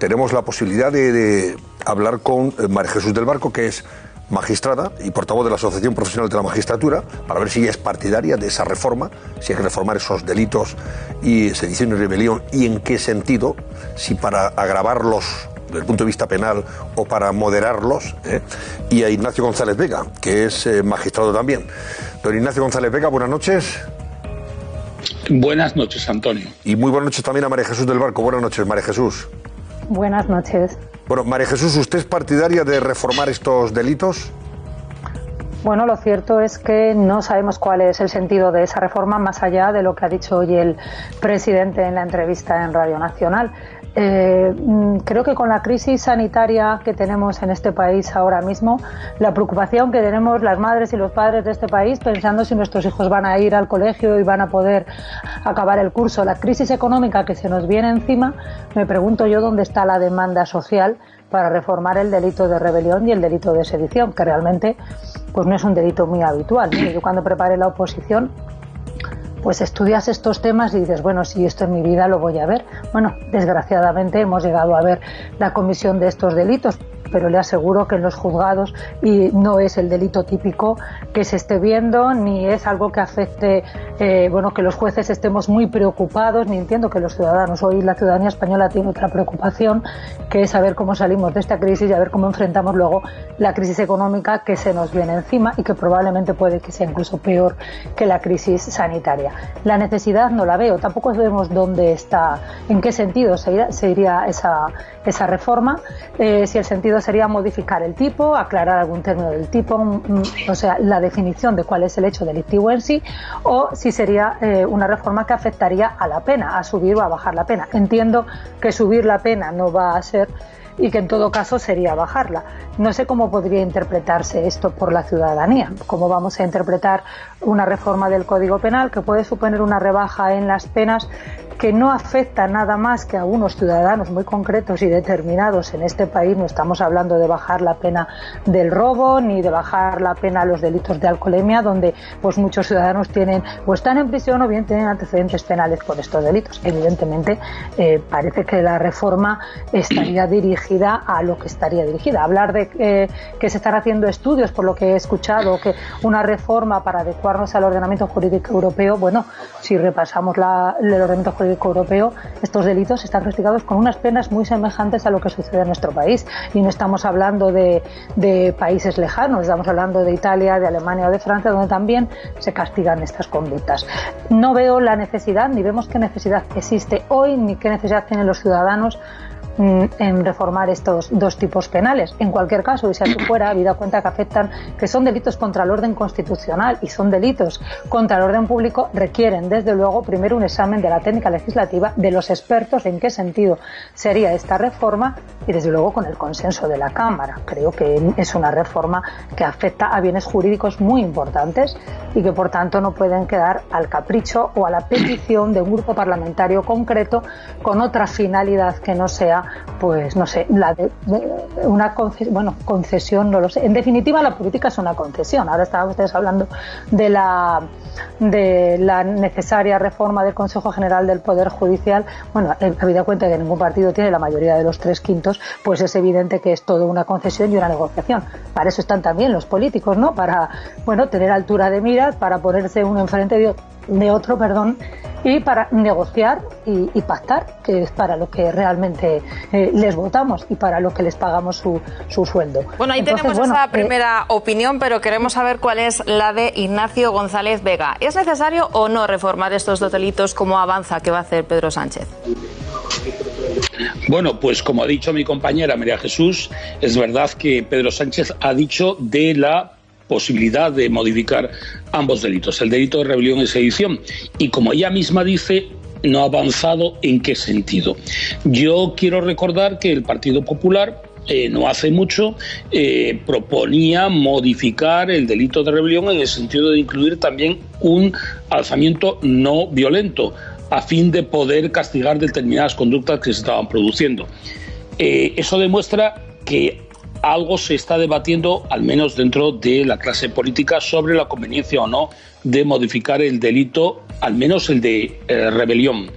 tenemos la posibilidad de hablar con María Jesús del Barco, que es magistrada y portavoz de la Asociación Profesional de la Magistratura, para ver si ella es partidaria de esa reforma, si hay que reformar esos delitos y sedición y rebelión, y en qué sentido, si para agravarlos desde el punto de vista penal o para moderarlos, y a Ignacio González Vega, que es magistrado también. Don Ignacio González Vega, buenas noches. Buenas noches, Antonio. Y muy buenas noches también a María Jesús del Barco. Buenas noches, María Jesús. Buenas noches. Bueno, María Jesús, ¿usted es partidaria de reformar estos delitos? Bueno, lo cierto es que no sabemos cuál es el sentido de esa reforma, más allá de lo que ha dicho hoy el presidente en la entrevista en Radio Nacional. Creo que con la crisis sanitaria que tenemos en este país ahora mismo, la preocupación que tenemos las madres y los padres de este país pensando si nuestros hijos van a ir al colegio y van a poder acabar el curso, la crisis económica que se nos viene encima, me pregunto yo dónde está la demanda social para reformar el delito de rebelión y el delito de sedición, que realmente pues no es un delito muy habitual. Yo cuando preparé la oposición, pues estudias estos temas y dices, bueno, si esto en mi vida lo voy a ver. Bueno, desgraciadamente hemos llegado a ver la comisión de estos delitos, pero le aseguro que en los juzgados y no es el delito típico que se esté viendo, ni es algo que afecte, que los jueces estemos muy preocupados, ni entiendo que los ciudadanos, hoy la ciudadanía española tiene otra preocupación, que es saber cómo salimos de esta crisis y a ver cómo enfrentamos luego la crisis económica que se nos viene encima y que probablemente puede que sea incluso peor que la crisis sanitaria. La necesidad no la veo, tampoco sabemos dónde está, en qué sentido se iría esa reforma, si el sentido sería modificar el tipo, aclarar algún término del tipo, o sea, la definición de cuál es el hecho delictivo en sí, o si sería una reforma que afectaría a la pena, a subir o a bajar la pena. Entiendo que subir la pena no va a ser y que en todo caso sería bajarla. No sé cómo podría interpretarse esto por la ciudadanía, cómo vamos a interpretar una reforma del Código Penal que puede suponer una rebaja en las penas que no afecta nada más que a unos ciudadanos muy concretos y determinados en este país. No estamos hablando de bajar la pena del robo ni de bajar la pena a los delitos de alcoholemia, donde pues muchos ciudadanos tienen o están en prisión o bien tienen antecedentes penales por estos delitos. Evidentemente parece que la reforma estaría dirigida a lo que estaría dirigida. Hablar de que se están haciendo estudios, por lo que he escuchado, que una reforma para adecuarnos al ordenamiento jurídico europeo, bueno, si repasamos el ordenamiento jurídico europeo, estos delitos están castigados con unas penas muy semejantes a lo que sucede en nuestro país, y no estamos hablando de países lejanos, estamos hablando de Italia, de Alemania o de Francia, donde también se castigan estas conductas. No veo la necesidad, ni vemos qué necesidad existe hoy, ni qué necesidad tienen los ciudadanos en reformar estos dos tipos penales. En cualquier caso, y si así fuera, habida cuenta que afectan, que son delitos contra el orden constitucional y son delitos contra el orden público, requieren desde luego primero un examen de la técnica legislativa, de los expertos en qué sentido sería esta reforma y desde luego con el consenso de la Cámara. Creo que es una reforma que afecta a bienes jurídicos muy importantes y que por tanto no pueden quedar al capricho o a la petición de un grupo parlamentario concreto con otra finalidad que no sea, pues no sé, la de una concesión, no lo sé. En definitiva, la política es una concesión. Ahora estaban ustedes hablando de la necesaria reforma del Consejo General del Poder Judicial. Bueno, habida cuenta que ningún partido tiene la mayoría de los 3/5, pues es evidente que es todo una concesión y una negociación. Para eso están también los políticos, ¿no? Para, tener altura de miras, para ponerse uno enfrente de otro, y para negociar y pactar, que es para lo que realmente les votamos y para lo que les pagamos su sueldo. Bueno, ahí tenemos esa primera opinión, pero queremos saber cuál es la de Ignacio González Vega. ¿Es necesario o no reformar estos dos delitos como avanza que va a hacer Pedro Sánchez? Bueno, pues como ha dicho mi compañera María Jesús, es verdad que Pedro Sánchez ha dicho de la posibilidad de modificar ambos delitos, el delito de rebelión y sedición, y como ella misma dice, no ha avanzado en qué sentido. Yo quiero recordar que el Partido Popular no hace mucho proponía modificar el delito de rebelión en el sentido de incluir también un alzamiento no violento a fin de poder castigar determinadas conductas que se estaban produciendo. Eso demuestra que algo se está debatiendo, al menos dentro de la clase política, sobre la conveniencia o no de modificar el delito, al menos el de rebelión.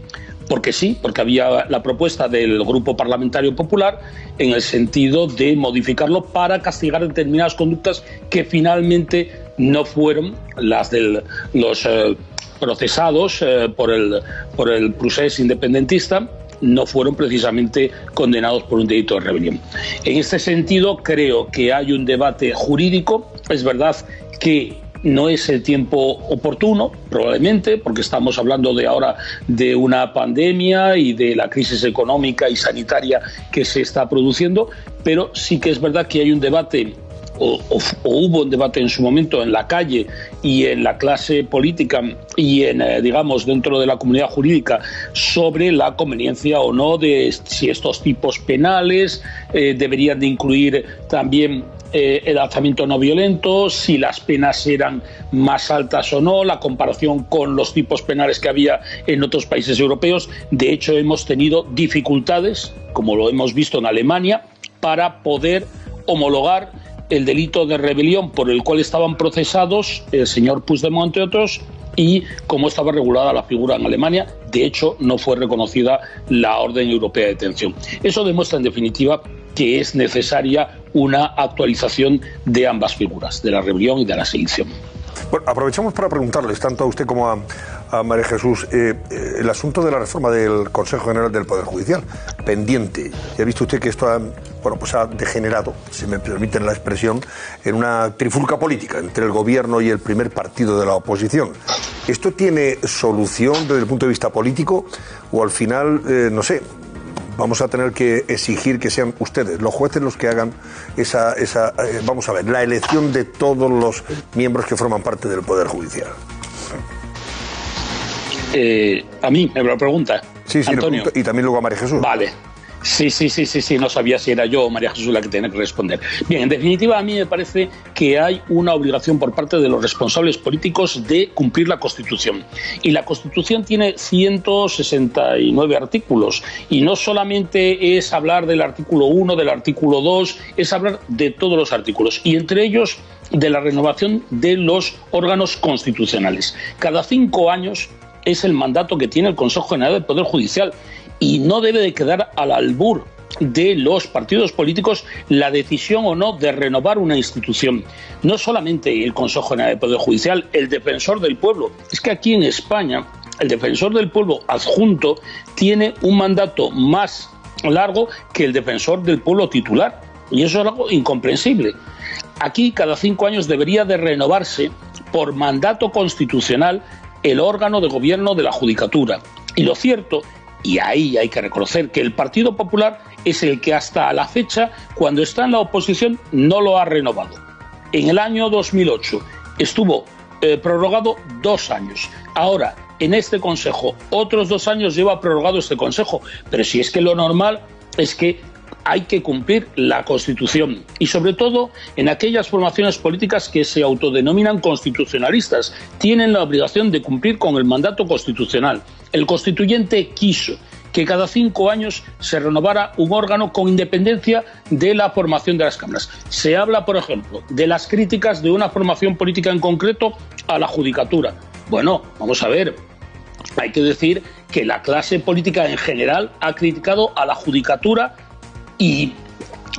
porque sí, porque había la propuesta del Grupo Parlamentario Popular en el sentido de modificarlo para castigar determinadas conductas que finalmente no fueron las de los procesados por el procés independentista, no fueron precisamente condenados por un delito de rebelión. En este sentido, creo que hay un debate jurídico. Es verdad que no es el tiempo oportuno, probablemente, porque estamos hablando ahora de una pandemia y de la crisis económica y sanitaria que se está produciendo, pero sí que es verdad que hay un debate, o hubo un debate en su momento en la calle y en la clase política y digamos, dentro de la comunidad jurídica sobre la conveniencia o no de si estos tipos penales deberían de incluir también el alzamiento no violento, si las penas eran más altas o no, la comparación con los tipos penales que había en otros países europeos. De hecho, hemos tenido dificultades, como lo hemos visto en Alemania, para poder homologar el delito de rebelión por el cual estaban procesados el señor Puigdemont y otros, y cómo estaba regulada la figura en Alemania. De hecho, no fue reconocida la orden europea de detención. Eso demuestra, en definitiva, que es necesaria una actualización de ambas figuras, de la rebelión y de la sedición. Bueno, aprovechamos para preguntarles, tanto a usted como a María Jesús, el asunto de la reforma del Consejo General del Poder Judicial, pendiente. Ya ha visto usted que esto ha degenerado, si me permiten la expresión, en una trifulca política entre el gobierno y el primer partido de la oposición. ¿Esto tiene solución desde el punto de vista político o al final, no sé, vamos a tener que exigir que sean ustedes, los jueces, los que hagan vamos a ver, la elección de todos los miembros que forman parte del Poder Judicial? A mí me lo pregunta. Sí, Antonio. Y también luego a María Jesús. Vale. Sí, no sabía si era yo o María Jesús la que tenía que responder. Bien, en definitiva, a mí me parece que hay una obligación por parte de los responsables políticos de cumplir la Constitución. Y la Constitución tiene 169 artículos. Y no solamente es hablar del artículo 1, del artículo 2, es hablar de todos los artículos. Y entre ellos, de la renovación de los órganos constitucionales. Cada 5 años es el mandato que tiene el Consejo General del Poder Judicial. Y no debe de quedar al albur de los partidos políticos la decisión o no de renovar una institución. No solamente el Consejo General del Poder Judicial, el Defensor del Pueblo. Es que aquí en España el Defensor del Pueblo adjunto tiene un mandato más largo que el Defensor del Pueblo titular. Y eso es algo incomprensible. Aquí cada 5 años debería de renovarse por mandato constitucional el órgano de gobierno de la Judicatura. Y lo cierto, y ahí hay que reconocer que el Partido Popular es el que hasta la fecha, cuando está en la oposición, no lo ha renovado. En el año 2008 estuvo prorrogado 2 años. Ahora, en este Consejo, otros 2 años lleva prorrogado este Consejo. Pero si es que lo normal es que hay que cumplir la Constitución y sobre todo en aquellas formaciones políticas que se autodenominan constitucionalistas tienen la obligación de cumplir con el mandato constitucional. El constituyente quiso que cada 5 años se renovara un órgano con independencia de la formación de las cámaras. Se habla, por ejemplo, de las críticas de una formación política en concreto a la Judicatura. Bueno, vamos a ver. Hay que decir que la clase política en general ha criticado a la Judicatura. Y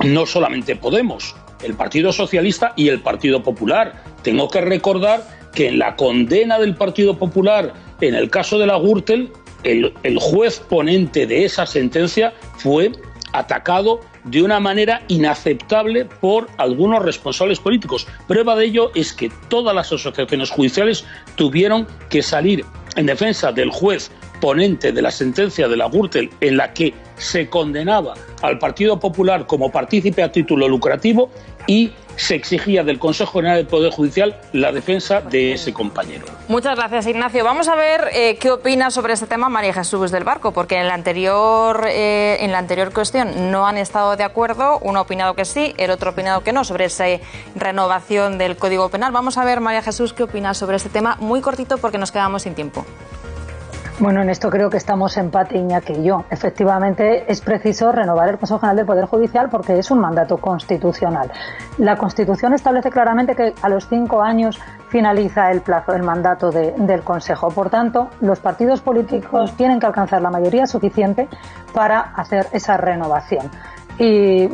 no solamente Podemos, el Partido Socialista y el Partido Popular. Tengo que recordar que en la condena del Partido Popular, en el caso de la Gürtel, el juez ponente de esa sentencia fue atacado de una manera inaceptable por algunos responsables políticos. Prueba de ello es que todas las asociaciones judiciales tuvieron que salir en defensa del juez ponente de la sentencia de la Gürtel en la que se condenaba al Partido Popular como partícipe a título lucrativo y se exigía del Consejo General del Poder Judicial la defensa de ese compañero. Muchas gracias, Ignacio. Vamos a ver qué opina sobre este tema María Jesús del Barco, porque en la anterior cuestión no han estado de acuerdo. Uno ha opinado que sí, el otro ha opinado que no sobre esa renovación del Código Penal. Vamos a ver, María Jesús, qué opina sobre este tema, muy cortito porque nos quedamos sin tiempo. Bueno, en esto creo que estamos empate, Iñaki y yo. Efectivamente, es preciso renovar el Consejo General del Poder Judicial porque es un mandato constitucional. La Constitución establece claramente que a los 5 años finaliza el plazo, el mandato del Consejo. Por tanto, los partidos políticos tienen que alcanzar la mayoría suficiente para hacer esa renovación. Y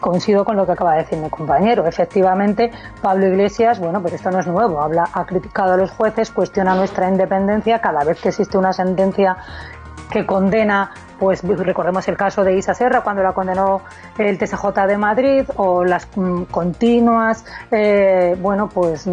coincido con lo que acaba de decir mi compañero. Efectivamente, Pablo Iglesias, bueno, pues esto no es nuevo, ha criticado a los jueces, cuestiona nuestra independencia cada vez que existe una sentencia que condena, pues recordemos el caso de Isa Serra cuando la condenó el TSJ de Madrid, o las continuas, bueno, pues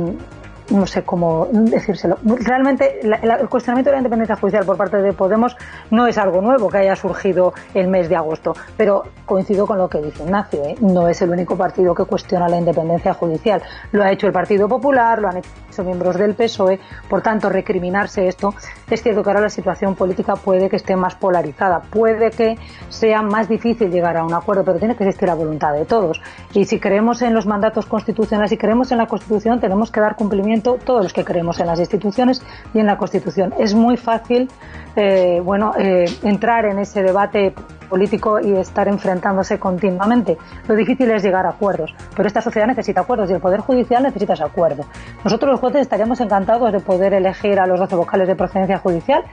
no sé cómo decírselo. Realmente el cuestionamiento de la independencia judicial por parte de Podemos no es algo nuevo que haya surgido el mes de agosto, pero coincido con lo que dice Ignacio, no es el único partido que cuestiona la independencia judicial. Lo ha hecho el Partido Popular, lo han hecho miembros del PSOE, por tanto recriminarse esto. Es cierto que ahora la situación política puede que esté más polarizada, puede que sea más difícil llegar a un acuerdo, pero tiene que existir la voluntad de todos. Y si creemos en los mandatos constitucionales y creemos en la Constitución, tenemos que dar cumplimiento todos los que creemos en las instituciones y en la Constitución. Es muy fácil entrar en ese debate político y estar enfrentándose continuamente. Lo difícil es llegar a acuerdos, pero esta sociedad necesita acuerdos y el Poder Judicial necesita ese acuerdo. Nosotros los jueces estaríamos encantados de poder elegir a los 12 vocales de procedencia judicial,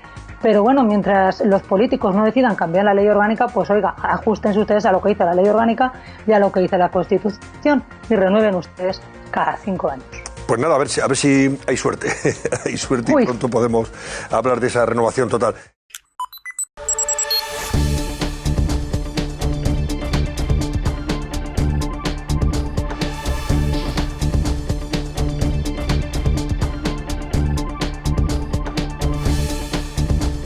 pero bueno, mientras los políticos no decidan cambiar la ley orgánica, pues oiga, ajustense ustedes a lo que dice la ley orgánica y a lo que dice la Constitución y renueven ustedes cada 5 años. Pues nada, a ver si hay suerte. Hay suerte y pronto podemos hablar de esa renovación total.